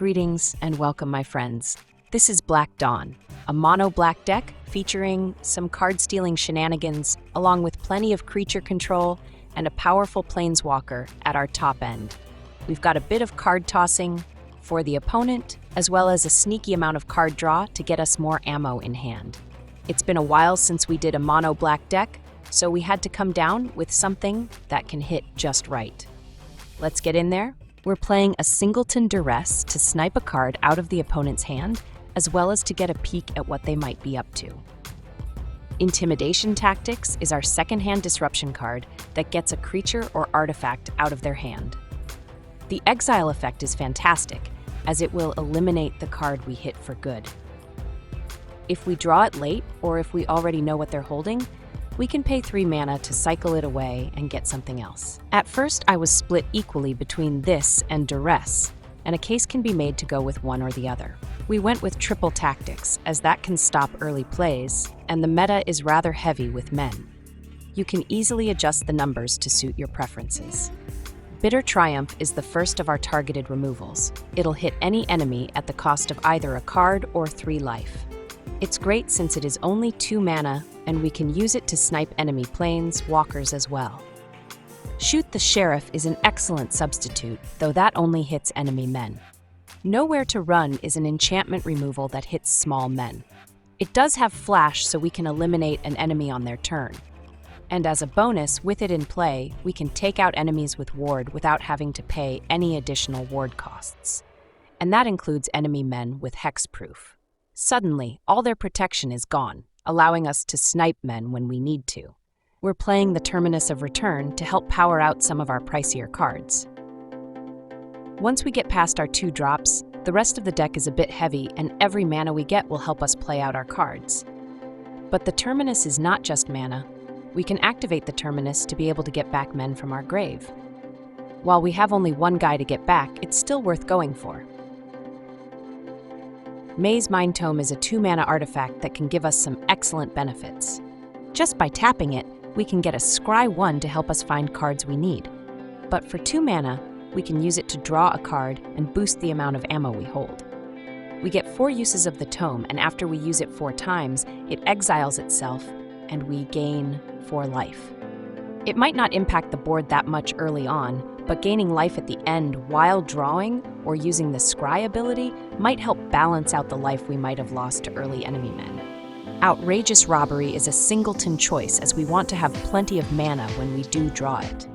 Greetings and welcome, my friends. This is Black Dawn, a mono-black deck featuring some card-stealing shenanigans, along with plenty of creature control and a powerful planeswalker at our top end. We've got a bit of card tossing for the opponent, as well as a sneaky amount of card draw to get us more ammo in hand. It's been a while since we did a mono-black deck, so we had to come down with something that can hit just right. Let's get in there. We're playing a singleton Duress to snipe a card out of the opponent's hand, as well as to get a peek at what they might be up to. Intimidation Tactics is our second-hand disruption card that gets a creature or artifact out of their hand. The exile effect is fantastic, as it will eliminate the card we hit for good. If we draw it late, or if we already know what they're holding, we can pay 3 mana to cycle it away and get something else. At first, I was split equally between this and Duress, and a case can be made to go with one or the other. We went with triple tactics, as that can stop early plays, and the meta is rather heavy with men. You can easily adjust the numbers to suit your preferences. Bitter Triumph is the first of our targeted removals. It'll hit any enemy at the cost of either a card or 3 life. It's great since it is only 2 mana, and we can use it to snipe enemy planes, walkers as well. Shoot the Sheriff is an excellent substitute, though that only hits enemy men. Nowhere to Run is an enchantment removal that hits small men. It does have flash, so we can eliminate an enemy on their turn. And as a bonus, with it in play, we can take out enemies with ward without having to pay any additional ward costs. And that includes enemy men with hexproof. Suddenly, all their protection is gone, allowing us to snipe men when we need to. We're playing the Terminus of Return to help power out some of our pricier cards. Once we get past our 2 drops, the rest of the deck is a bit heavy, and every mana we get will help us play out our cards. But the Terminus is not just mana. We can activate the Terminus to be able to get back men from our grave. While we have only 1 guy to get back, it's still worth going for. Mazemind Tome is a 2-mana artifact that can give us some excellent benefits. Just by tapping it, we can get a Scry 1 to help us find cards we need. But for 2 mana, we can use it to draw a card and boost the amount of ammo we hold. We get 4 uses of the tome, and after we use it 4 times, it exiles itself, and we gain 4 life. It might not impact the board that much early on, but gaining life at the end while drawing or using the Scry ability might help balance out the life we might have lost to early enemy men. Outrageous Robbery is a singleton choice, as we want to have plenty of mana when we do draw it.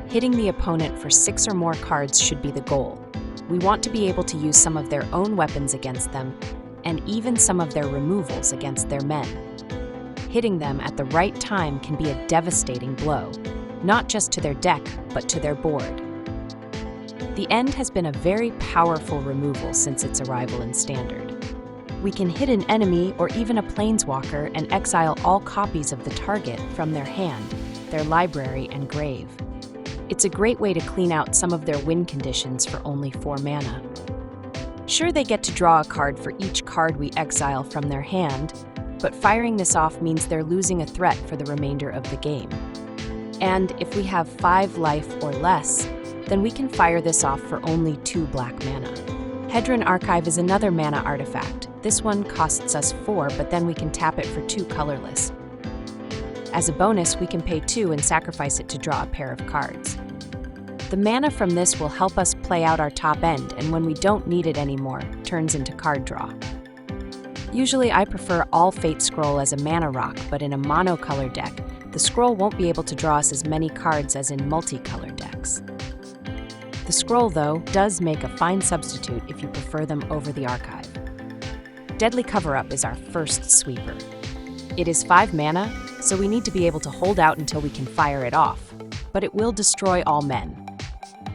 Hitting the opponent for 6 or more cards should be the goal. We want to be able to use some of their own weapons against them, and even some of their removals against their men. Hitting them at the right time can be a devastating blow, not just to their deck, but to their board. The End has been a very powerful removal since its arrival in Standard. We can hit an enemy or even a planeswalker and exile all copies of the target from their hand, their library, and grave. It's a great way to clean out some of their win conditions for only 4 mana. Sure, they get to draw a card for each card we exile from their hand, but firing this off means they're losing a threat for the remainder of the game. And if we have 5 life or less, then we can fire this off for only 2 black mana. Hedron Archive is another mana artifact. This one costs us 4, but then we can tap it for 2 colorless. As a bonus, we can pay 2 and sacrifice it to draw a pair of cards. The mana from this will help us play out our top end, and when we don't need it anymore, turns into card draw. Usually I prefer all Fate Scroll as a mana rock, but in a monocolor deck, the scroll won't be able to draw us as many cards as in multicolor decks. The scroll, though, does make a fine substitute if you prefer them over the archive. Deadly Cover-Up is our first sweeper. It is 5 mana, so we need to be able to hold out until we can fire it off, but it will destroy all men.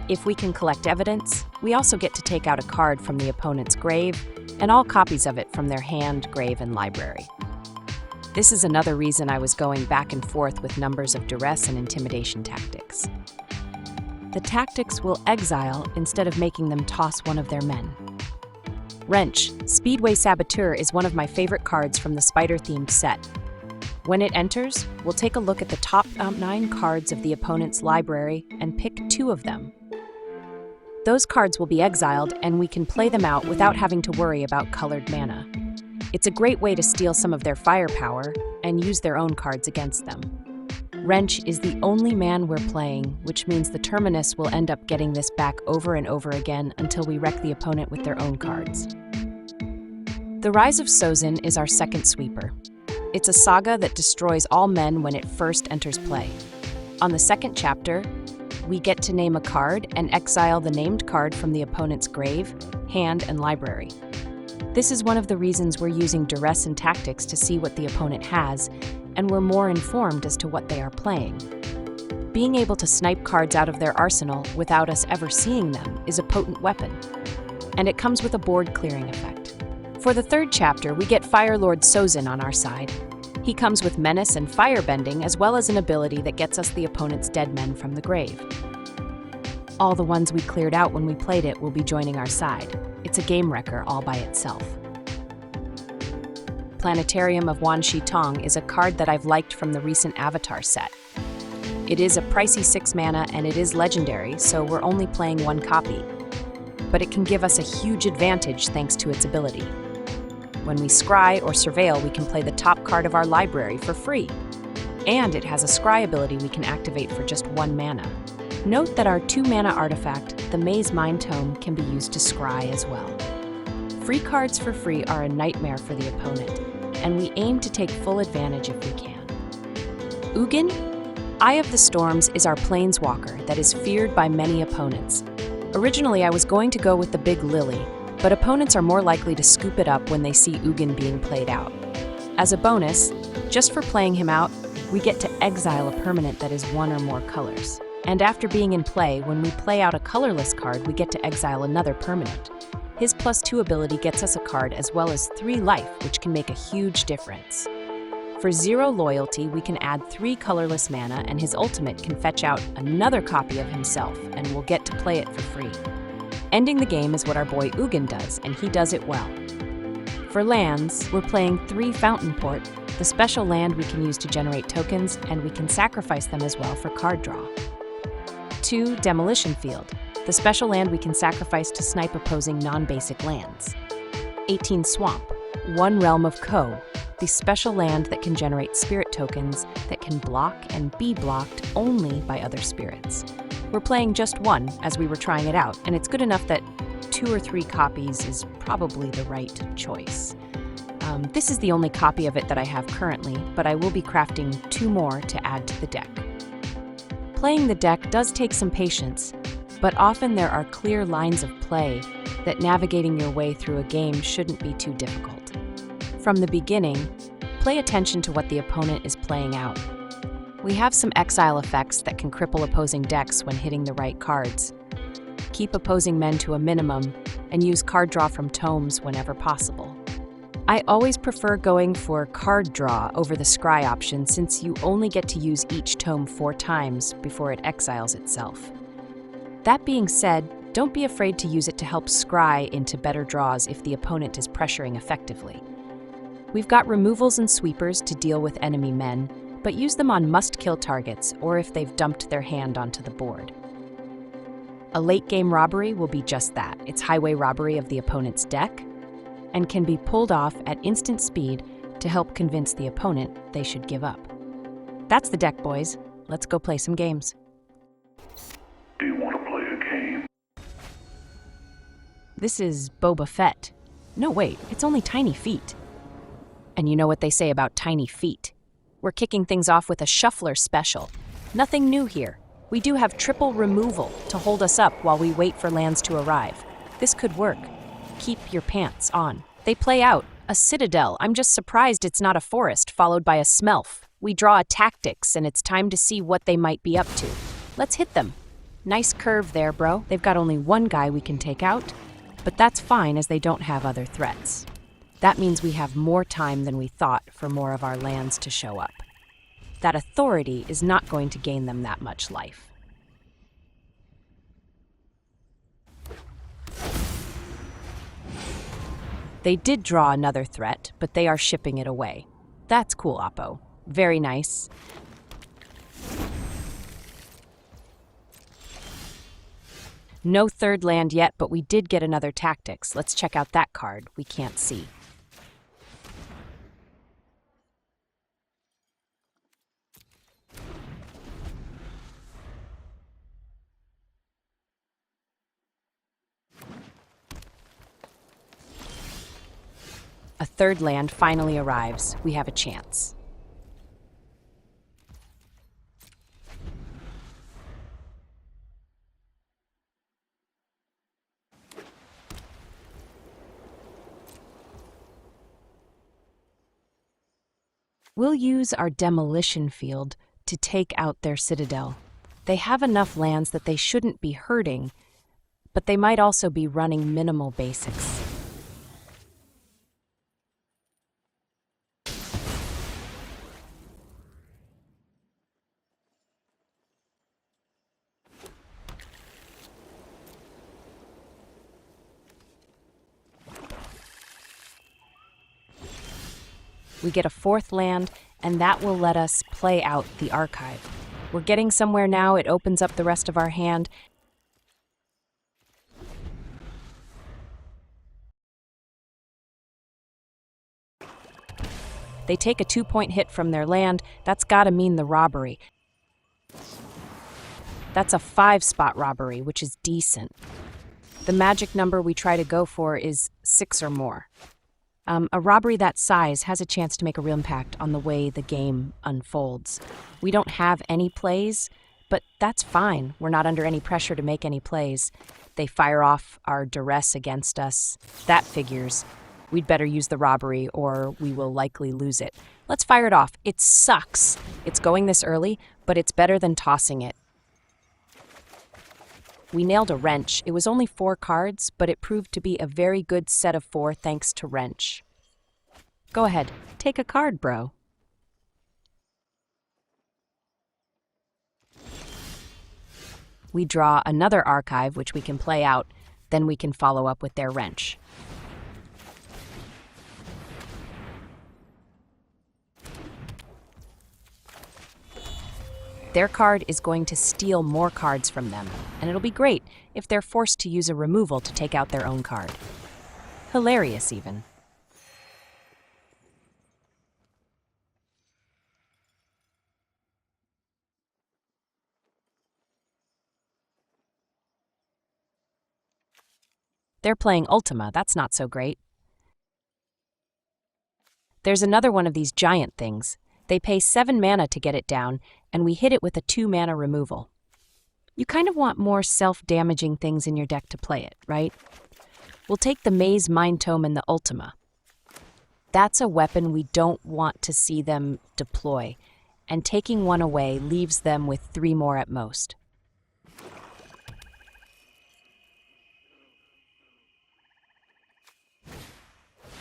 If we can collect evidence, we also get to take out a card from the opponent's grave, and all copies of it from their hand, grave, and library. This is another reason I was going back and forth with numbers of Duress and Intimidation Tactics. The tactics will exile instead of making them toss one of their men. Wrench, Speedway Saboteur is one of my favorite cards from the spider-themed set. When it enters, we'll take a look at the top 9 cards of the opponent's library and pick 2 of them. Those cards will be exiled, and we can play them out without having to worry about colored mana. It's a great way to steal some of their firepower and use their own cards against them. Wrench is the only man we're playing, which means the Terminus will end up getting this back over and over again until we wreck the opponent with their own cards. The Rise of Sozin is our second sweeper. It's a saga that destroys all men when it first enters play. On the second chapter, we get to name a card and exile the named card from the opponent's grave, hand, and library. This is one of the reasons we're using Duress and Tactics to see what the opponent has, and we're more informed as to what they are playing. Being able to snipe cards out of their arsenal without us ever seeing them is a potent weapon, and it comes with a board clearing effect. For the third chapter, we get Fire Lord Sozin on our side. He comes with menace and firebending, as well as an ability that gets us the opponent's dead men from the grave. All the ones we cleared out when we played it will be joining our side. It's a game wrecker all by itself. Planetarium of Tong is a card that I've liked from the recent Avatar set. It is a pricey 6 mana and it is legendary, so we're only playing one copy. But it can give us a huge advantage thanks to its ability. When we scry or surveil, we can play the top card of our library for free. And it has a scry ability we can activate for just 1 mana. Note that our 2-mana artifact, the Mazemind Tome, can be used to scry as well. Free cards for free are a nightmare for the opponent, and we aim to take full advantage if we can. Ugin, Eye of the Storms, is our planeswalker that is feared by many opponents. Originally, I was going to go with the big Lily, but opponents are more likely to scoop it up when they see Ugin being played out. As a bonus, just for playing him out, we get to exile a permanent that is 1 or more colors. And after being in play, when we play out a colorless card, we get to exile another permanent. His +2 ability gets us a card as well as 3 life, which can make a huge difference. For 0 loyalty, we can add 3 colorless mana, and his ultimate can fetch out another copy of himself, and we'll get to play it for free. Ending the game is what our boy Ugin does, and he does it well. For lands, we're playing 3 Fountainport, the special land we can use to generate tokens, and we can sacrifice them as well for card draw. 2 Demolition Field, the special land we can sacrifice to snipe opposing non-basic lands. 18 Swamp, 1 Realm of Koh, the special land that can generate spirit tokens that can block and be blocked only by other spirits. We're playing just 1 as we were trying it out, and it's good enough that 2 or 3 copies is probably the right choice. This is the only copy of it that I have currently, but I will be crafting 2 more to add to the deck. Playing the deck does take some patience, but often there are clear lines of play that navigating your way through a game shouldn't be too difficult. From the beginning, pay attention to what the opponent is playing out. We have some exile effects that can cripple opposing decks when hitting the right cards. Keep opposing men to a minimum, and use card draw from tomes whenever possible. I always prefer going for card draw over the scry option, since you only get to use each tome 4 times before it exiles itself. That being said, don't be afraid to use it to help scry into better draws if the opponent is pressuring effectively. We've got removals and sweepers to deal with enemy men, but use them on must-kill targets or if they've dumped their hand onto the board. A late-game robbery will be just that. It's highway robbery of the opponent's deck, and can be pulled off at instant speed to help convince the opponent they should give up. That's the deck, boys. Let's go play some games. Do you want to play a game? This is Boba Fett. No, wait, it's only Tiny Feet. And you know what they say about Tiny Feet. We're kicking things off with a Shuffler special. Nothing new here. We do have triple removal to hold us up while we wait for lands to arrive. This could work. Keep your pants on. They play out a Citadel. I'm just surprised it's not a forest followed by a Smelf. We draw a Tactics, and it's time to see what they might be up to. Let's hit them. Nice curve there, bro. They've got only one guy we can take out, but that's fine as they don't have other threats. That means we have more time than we thought for more of our lands to show up. That authority is not going to gain them that much life. They did draw another threat, but they are shipping it away. That's cool, Oppo. Very nice. No third land yet, but we did get another Tactics. Let's check out that card we can't see. A third land finally arrives. We have a chance. We'll use our Demolition Field to take out their citadel. They have enough lands that they shouldn't be hurting, but they might also be running minimal basics. We get a fourth land, and that will let us play out the archive. We're getting somewhere now. It opens up the rest of our hand. They take a 2-point hit from their land. That's gotta mean the robbery. That's a 5-spot robbery, which is decent. The magic number we try to go for is 6 or more. A robbery that size has a chance to make a real impact on the way the game unfolds. We don't have any plays, but that's fine. We're not under any pressure to make any plays. They fire off our Duress against us. That figures. We'd better use the robbery or we will likely lose it. Let's fire it off. It sucks. It's going this early, but it's better than tossing it. We nailed a wrench. It was only 4 cards, but it proved to be a very good set of 4 thanks to wrench. Go ahead, take a card, bro. We draw another archive, which we can play out, then we can follow up with their wrench. Their card is going to steal more cards from them, and it'll be great if they're forced to use a removal to take out their own card. Hilarious, even. They're playing Ultima, that's not so great. There's another one of these giant things. They pay 7 mana to get it down, and we hit it with a 2-mana removal. You kind of want more self-damaging things in your deck to play it, right? We'll take the Mazemind Tome and the Ultima. That's a weapon we don't want to see them deploy, and taking one away leaves them with 3 more at most.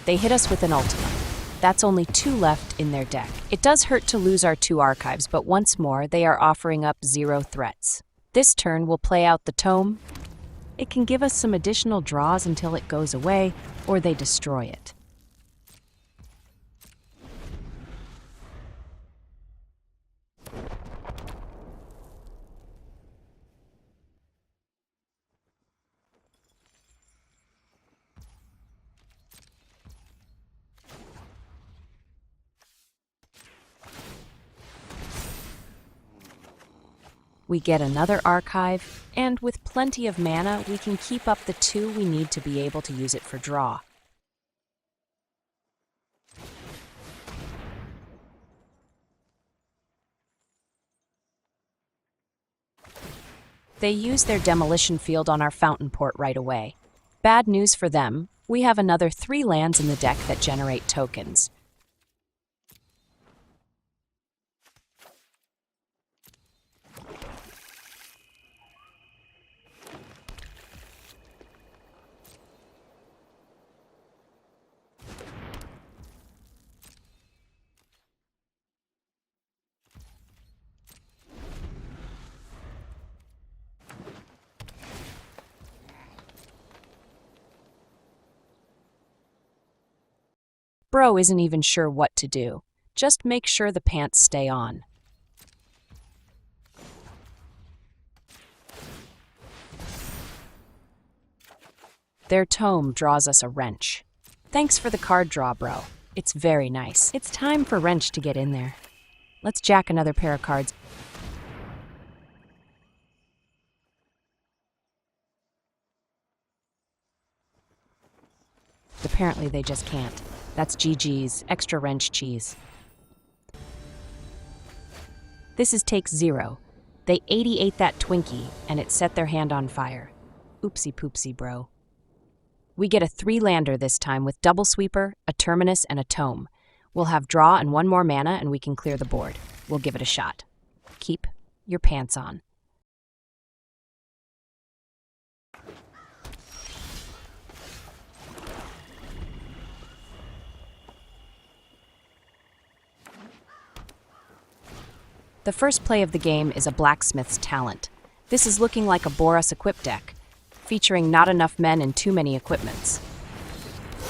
They hit us with an Ultima. That's only 2 left in their deck. It does hurt to lose our 2 archives, but once more, they are offering up 0 threats. This turn, we'll play out the Tome. It can give us some additional draws until it goes away, or they destroy it. We get another archive, and with plenty of mana, we can keep up the 2 we need to be able to use it for draw. They use their Demolition Field on our Fountainport right away. Bad news for them, we have another 3 lands in the deck that generate tokens. Bro isn't even sure what to do. Just make sure the pants stay on. Their tome draws us a wrench. Thanks for the card draw, bro. It's very nice. It's time for wrench to get in there. Let's jack another pair of cards. Apparently they just can't. That's GG's, extra wrench cheese. This is take 0. They 88 that Twinkie, and it set their hand on fire. Oopsie poopsie, bro. We get a 3-lander this time with double sweeper, a Terminus, and a Tome. We'll have draw and 1 more mana, and we can clear the board. We'll give it a shot. Keep your pants on. The first play of the game is a Blacksmith's Talent. This is looking like a Boros equip deck, featuring not enough men and too many equipments.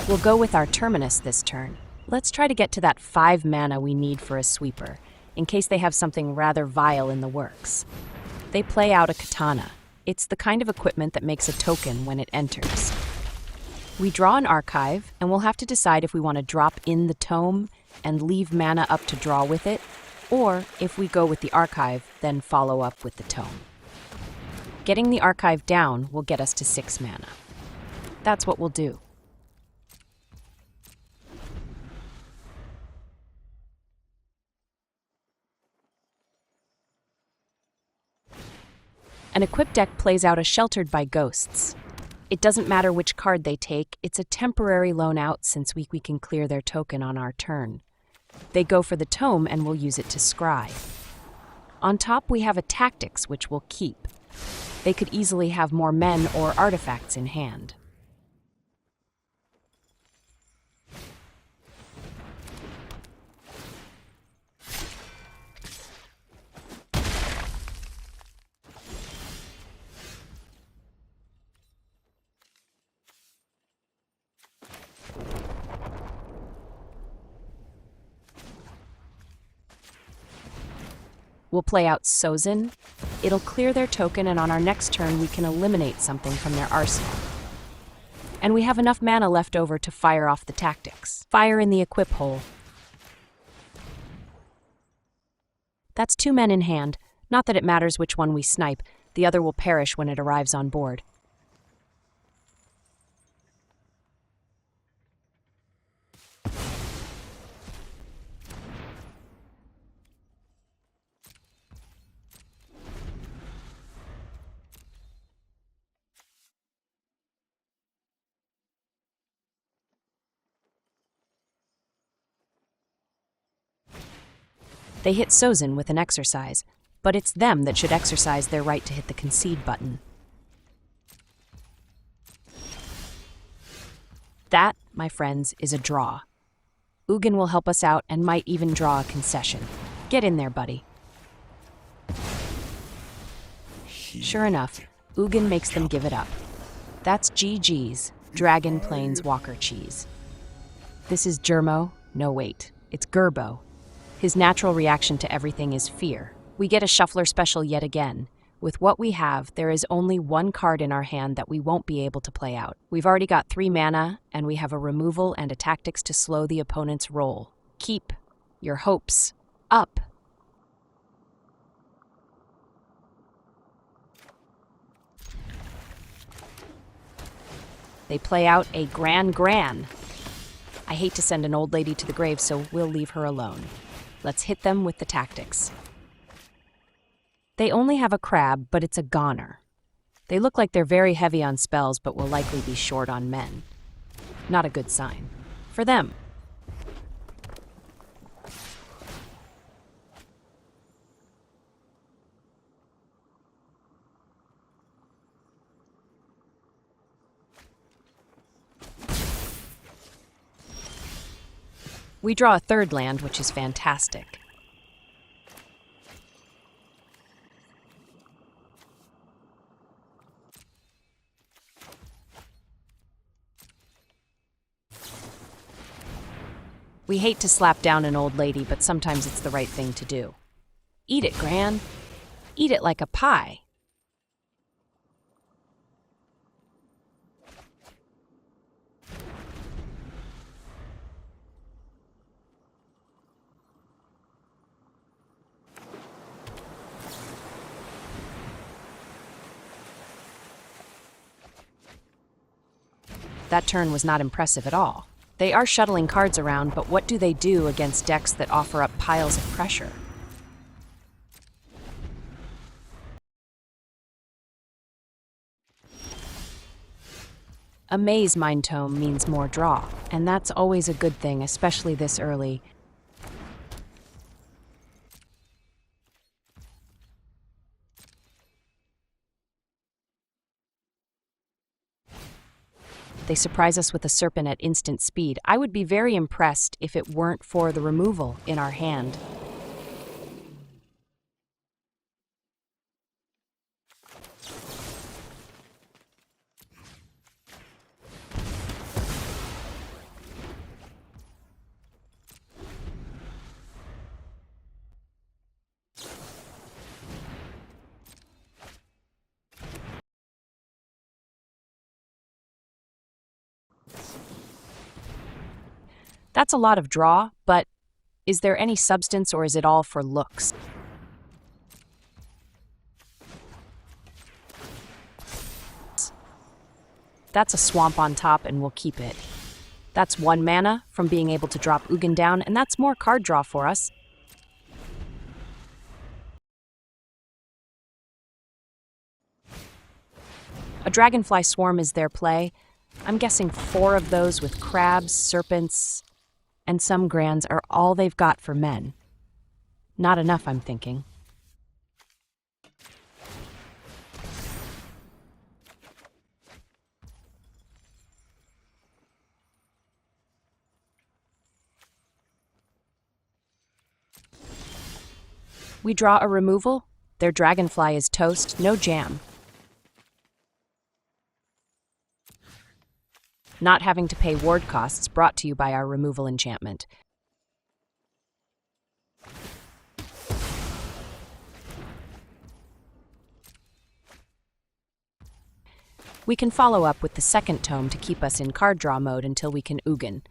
We'll go with our Terminus this turn. Let's try to get to that 5 mana we need for a sweeper, in case they have something rather vile in the works. They play out a Katana. It's the kind of equipment that makes a token when it enters. We draw an Archive, and we'll have to decide if we want to drop in the Tome and leave mana up to draw with it, or if we go with the Archive, then follow up with the Tome. Getting the Archive down will get us to 6 mana. That's what we'll do. An equip deck plays out a Sheltered by Ghosts. It doesn't matter which card they take, it's a temporary loan out since we can clear their token on our turn. They go for the Tome and we'll use it to scry. On top we have a Tactics which we'll keep. They could easily have more men or artifacts in hand. We'll play out Sozin. It'll clear their token, and on our next turn we can eliminate something from their arsenal. And we have enough mana left over to fire off the Tactics. Fire in the equip hole. That's 2 men in hand. Not that it matters which one we snipe. The other will perish when it arrives on board. They hit Sozin with an exercise, but it's them that should exercise their right to hit the concede button. That, my friends, is a draw. Ugin will help us out and might even draw a concession. Get in there, buddy. Sure enough, Ugin makes them give it up. That's GG's, Dragon Planeswalker cheese. This is Germo. No, wait. It's Gerbo. His natural reaction to everything is fear. We get a shuffler special yet again. With what we have, there is only 1 card in our hand that we won't be able to play out. We've already got 3 mana, and we have a removal and a Tactics to slow the opponent's roll. Keep your hopes up. They play out a Gran. I hate to send an old lady to the grave, so we'll leave her alone. Let's hit them with the Tactics. They only have a crab, but it's a goner. They look like they're very heavy on spells, but will likely be short on men. Not a good sign. For them. We draw a 3rd land, which is fantastic. We hate to slap down an old lady, but sometimes it's the right thing to do. Eat it, Gran. Eat it like a pie. That turn was not impressive at all. They are shuttling cards around, but what do they do against decks that offer up piles of pressure? A Mazemind Tome means more draw, and that's always a good thing, especially this early. They surprise us with a Serpent at instant speed. I would be very impressed if it weren't for the removal in our hand. That's a lot of draw, but is there any substance or is it all for looks? That's a swamp on top and we'll keep it. That's 1 mana from being able to drop Ugin down, and that's more card draw for us. A Dragonfly Swarm is their play. I'm guessing 4 of those with crabs, serpents, and some grands are all they've got for men. Not enough, I'm thinking. We draw a removal. Their Dragonfly is toast, no jam. Not having to pay ward costs, brought to you by our removal enchantment. We can follow up with the second tome to keep us in card draw mode until we can Ugin.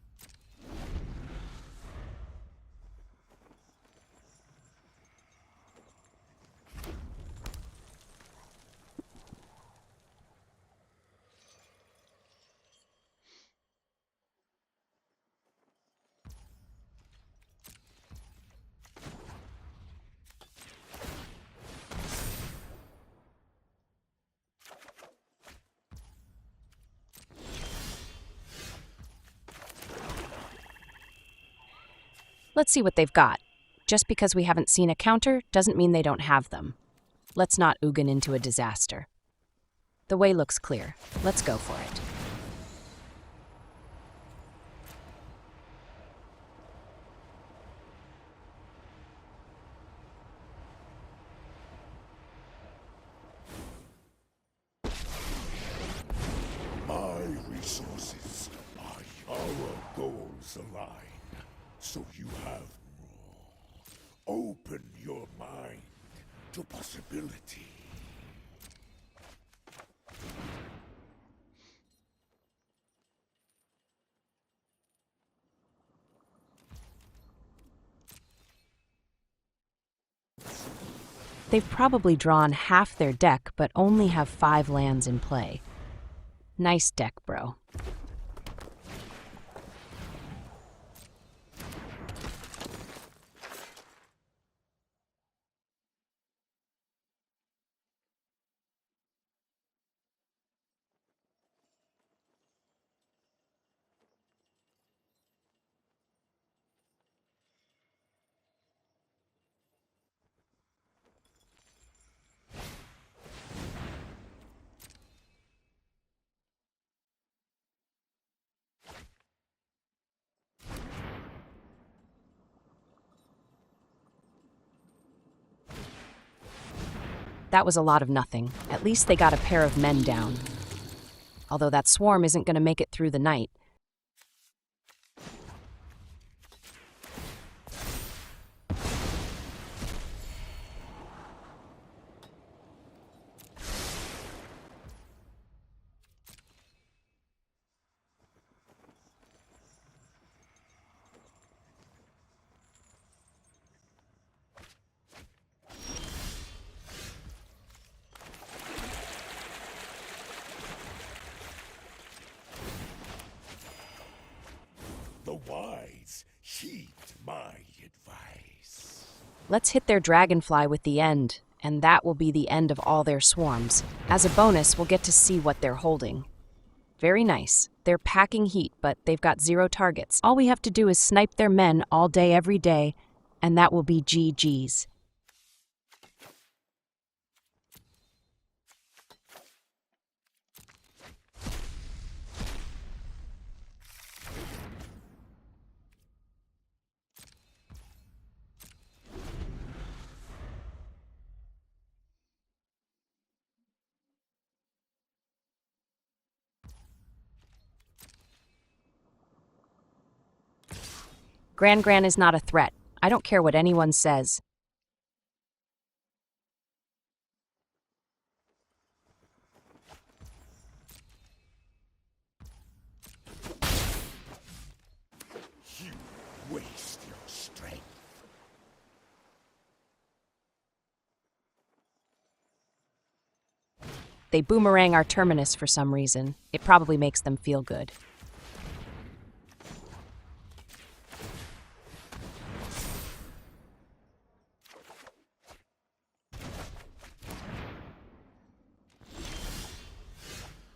Let's see what they've got. Just because we haven't seen a counter doesn't mean they don't have them. Let's not Ugin into a disaster. The way looks clear. Let's go for it. My resources are our goals align. So you have more. Open your mind to possibility. They've probably drawn half their deck, but only have 5 lands in play. Nice deck, bro. That was a lot of nothing. At least they got a pair of men down. Although that swarm isn't going to make it through the night. Let's hit their dragonfly with the end, and that will be the end of all their swarms. As a bonus, we'll get to see what they're holding. Very nice. They're packing heat, but they've got 0 targets. All we have to do is snipe their men all day, every day, and that will be GG's. Gran is not a threat. I don't care what anyone says. You waste your strength. They boomerang our Terminus for some reason. It probably makes them feel good.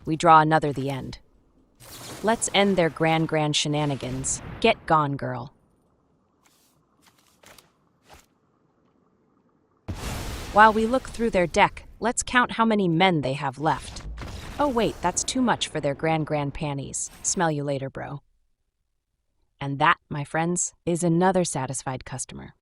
We draw another the end. Let's end their grand shenanigans. Get gone, girl. While we look through their deck, let's count how many men they have left. Oh wait, that's too much for their grand panties. Smell you later, bro. And that, my friends, is another satisfied customer.